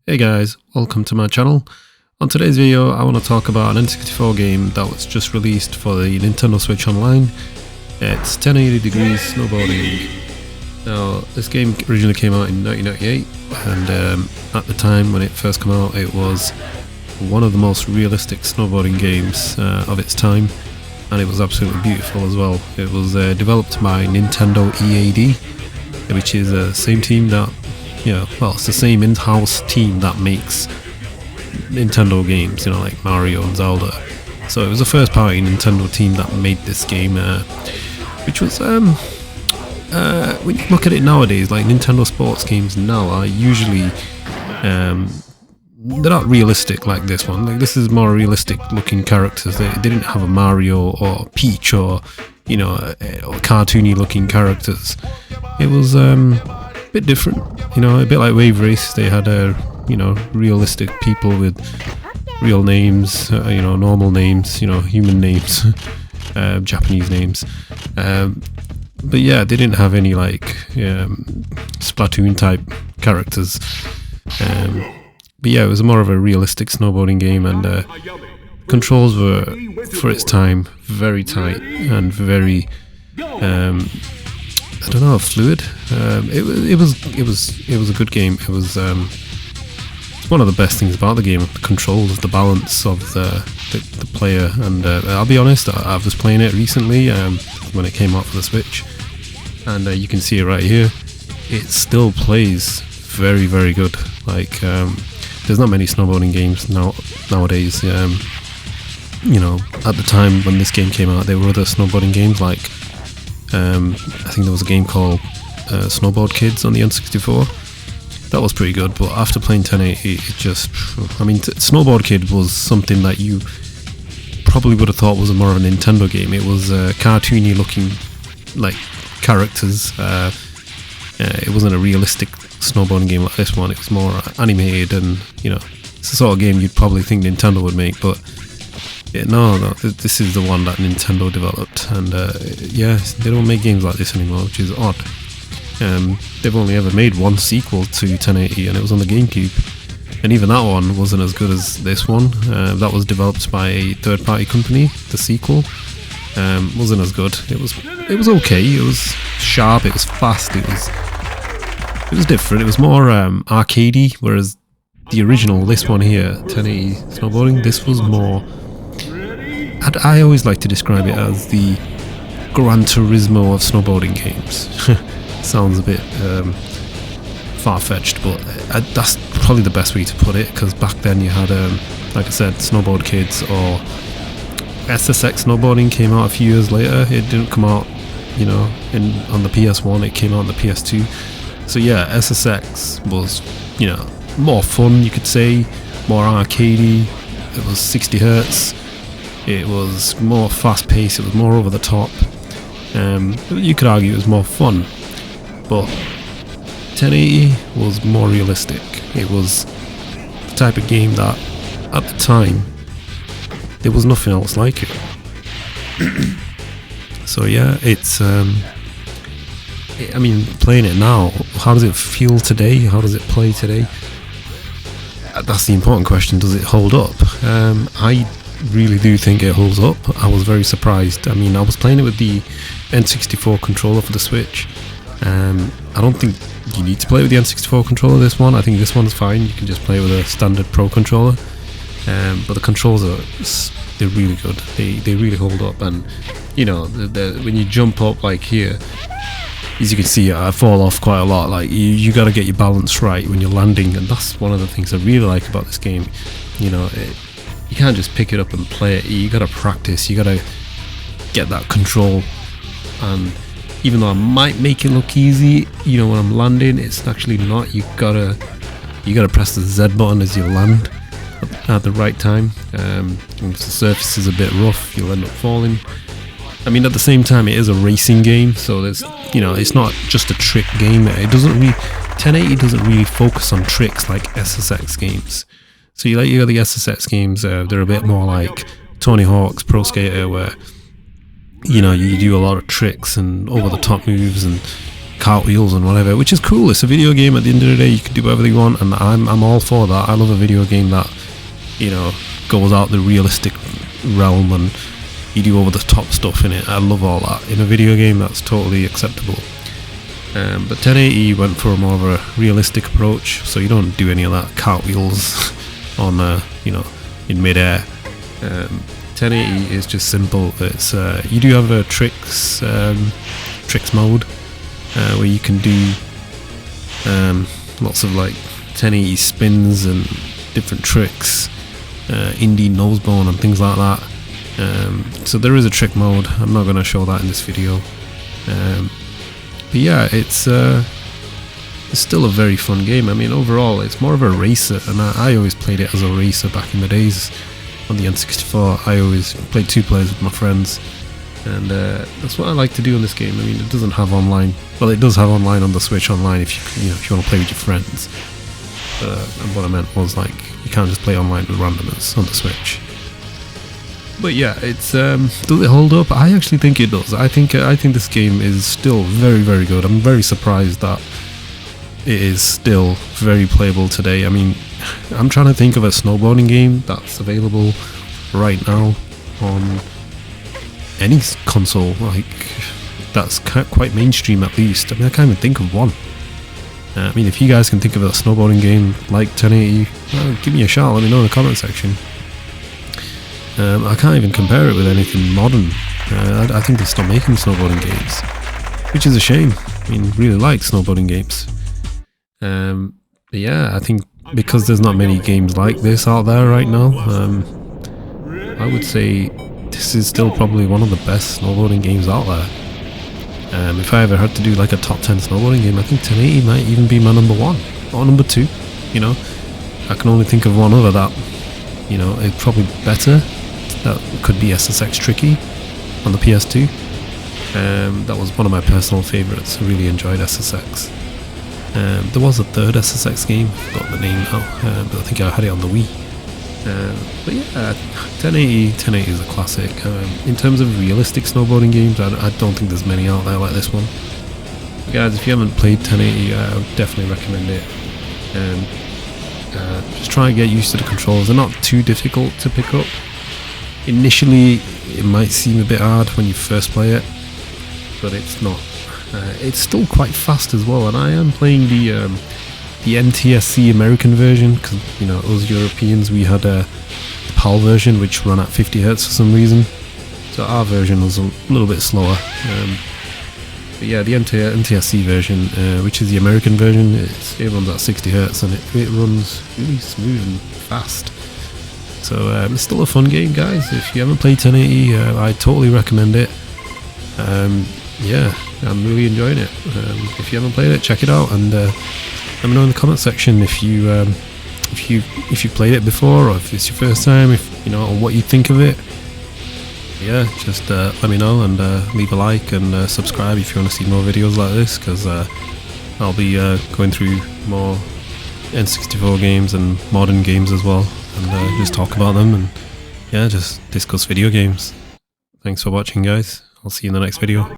Hey guys, welcome to my channel. On today's video I want to talk about an N64 game that was just released for the Nintendo Switch Online. It's 1080 Degrees Snowboarding. Now this game originally came out in 1998 and at the time when it first came out it was one of the most realistic snowboarding games of its time, and it was absolutely beautiful as well. It was developed by Nintendo EAD, which is the same team that it's the same in-house team that makes Nintendo games, like Mario and Zelda. So it was the first party Nintendo team that made this game, which was, when you look at it nowadays, like Nintendo sports games now are usually, they're not realistic like this one. Like this is more realistic looking characters. They didn't have a Mario or Peach or, cartoony looking characters. It was, bit different, a bit like Wave Race. They had realistic people with real names, normal names, human names, Japanese names, but yeah, they didn't have any like Splatoon type characters, but yeah, it was more of a realistic snowboarding game, and controls were for its time very tight and very fluid. It was a good game. It was one of the best things about the game, the controls, the balance of the player. And I'll be honest, I was playing it recently when it came out for the Switch, and you can see it right here. It still plays very, very good. Like there's not many snowboarding games nowadays. At the time when this game came out, there were other snowboarding games like I think there was a game called Snowboard Kids on the N64. That was pretty good, but after playing 1080, Snowboard Kid was something that you probably would have thought was more of a Nintendo game. It was cartoony looking like characters. It wasn't a realistic snowboarding game like this one. It was more animated, and it's the sort of game you'd probably think Nintendo would make, but yeah, no, this is the one that Nintendo developed, and they don't make games like this anymore, which is odd. They've only ever made one sequel to 1080, and it was on the GameCube, and even that one wasn't as good as this one. That was developed by a third-party company. The sequel wasn't as good. It was okay. It was sharp. It was fast. It was different. It was more arcadey, whereas the original, this one here, 1080 Snowboarding, this was more. I always like to describe it as the Gran Turismo of snowboarding games. Sounds a bit far-fetched, but that's probably the best way to put it, because back then you had, like I said, Snowboard Kids, or SSX Snowboarding came out a few years later. It didn't come out, on the PS1, it came out on the PS2. So yeah, SSX was, more fun, you could say, more arcadey. It was 60 hertz. It was more fast-paced, it was more over the top. You could argue it was more fun, but 1080 was more realistic. It was the type of game that, at the time, there was nothing else like it. So yeah, it's playing it now, how does it feel today? How does it play today? That's the important question. Does it hold up? I really do think it holds up. I was very surprised. I was playing it with the N64 controller for the Switch. I don't think you need to play with the N64 controller this one. I think this one's fine. You can just play with a standard Pro controller. But the controls they're really good. They really hold up, and when you jump up like here, as you can see, I fall off quite a lot. Like you got to get your balance right when you're landing, and that's one of the things I really like about this game. You can't just pick it up and play it. You gotta practice. You gotta get that control. And even though I might make it look easy, when I'm landing, it's actually not. You gotta press the Z button as you land at the right time. If the surface is a bit rough, you'll end up falling. At the same time, it is a racing game, so there's, it's not just a trick game. 1080 doesn't really focus on tricks like SSX games. So you got the SSX games, they're a bit more like Tony Hawk's Pro Skater, where you do a lot of tricks and over the top moves, and cartwheels and whatever, which is cool. It's a video game. At the end of the day, you can do whatever you want, and I'm all for that. I love a video game that, you know, goes out the realistic realm and you do over the top stuff in it. I love all that. In a video game, that's totally acceptable. But 1080 went for more of a realistic approach, so you don't do any of that cartwheels on, you know, in midair. 1080 is just simple. It's you do have a tricks mode where you can do lots of like 1080 spins and different tricks, indie nosebone and things like that. So there is a trick mode. I'm not going to show that in this video. But yeah, it's still a very fun game. I mean, overall, it's more of a racer, and I always played it as a racer back in the days on the N64. I always played 2 players with my friends, and that's what I like to do in this game. I mean, it doesn't have online. Well, it does have online on the Switch online if you want to play with your friends. And what I meant was, like, you can't just play online with randomers on the Switch. But yeah, it's does it hold up? I actually think it does. I think this game is still very, very good. I'm very surprised that it is still very playable today. I mean, I'm trying to think of a snowboarding game that's available right now on any console, like that's quite mainstream at least. I mean, I can't even think of one. I mean, if you guys can think of a snowboarding game like 1080, give me a shout. Let me know in the comment section. I can't even compare it with anything modern. I think they stopped making snowboarding games, which is a shame. I mean, really like snowboarding games. But yeah, I think because there's not many games like this out there right now, I would say this is still probably one of the best snowboarding games out there. If I ever had to do like a top 10 snowboarding game, I think 1080 might even be my number 1 or number 2. You know, I can only think of one other that, you know, it's probably better. That could be SSX Tricky on the PS2. That was one of my personal favourites. I really enjoyed SSX. There was a third SSX game, I forgot the name now, but I think I had it on the Wii. But yeah, 1080 is a classic. In terms of realistic snowboarding games, I don't think there's many out there like this one. But guys, if you haven't played 1080, I would definitely recommend it. Just try and get used to the controls. They're not too difficult to pick up. Initially, it might seem a bit hard when you first play it, but it's not. It's still quite fast as well, and I am playing the NTSC American version, because, you know, us Europeans, we had a PAL version which ran at 50 Hz for some reason, so our version was a little bit slower. But yeah, the NTSC version, which is the American version, it runs at 60 Hz, and it runs really smooth and fast. So it's still a fun game, guys. If you haven't played 1080, I totally recommend it. Yeah, I'm really enjoying it. If you haven't played it, check it out, and let me know in the comment section if you played it before, or if it's your first time, if you know, or what you think of it. Yeah, just let me know, and leave a like and subscribe if you want to see more videos like this, because I'll be going through more N64 games and modern games as well, and just talk about them, and yeah, just discuss video games. Thanks for watching, guys. I'll see you in the next video.